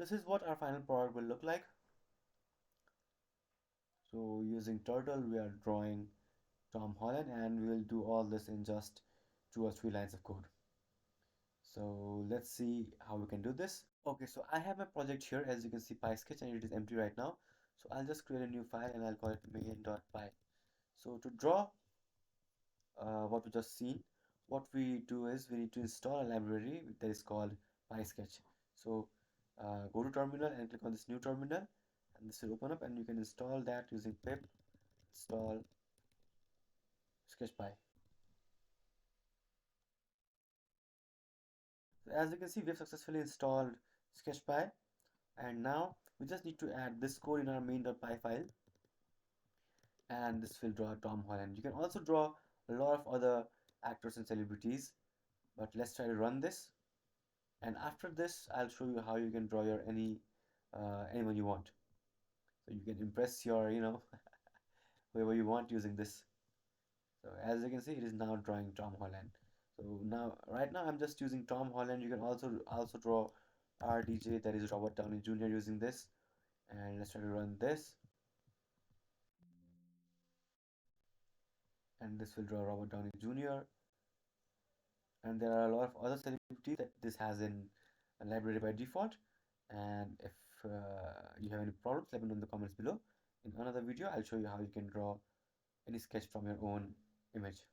this is what our final product will look like. So using turtle, we are drawing Tom Holland, and we will do all this in just 2 or 3 lines of code. So let's see how we can do this. Okay, so I have my project here, as you can see, PySketch, and it is empty right now. So I'll just create a new file and I'll call it main.py. So to draw what we just seen, what we do is we need to install a library that is called PySketch. So go to terminal and click on this new terminal, and this will open up, and you can install that using pip install Sketchpy. So as you can see, we have successfully installed Sketchpy, and now we just need to add this code in our main.py file, and this will draw Tom Holland. You can also draw a lot of other actors and celebrities, but let's try to run this. And after this, I'll show you how you can draw your anyone you want. So you can impress your, whoever you want using this. So as you can see, it is now drawing Tom Holland. So now, right now, I'm just using Tom Holland. You can also draw RDJ, that is Robert Downey Jr. using this. And let's try to run this, and this will draw Robert Downey Jr. And there are a lot of other celebrities that this has in a library by default. And if you have any problems, let me know in the comments below. In another video, I'll show you how you can draw any sketch from your own image.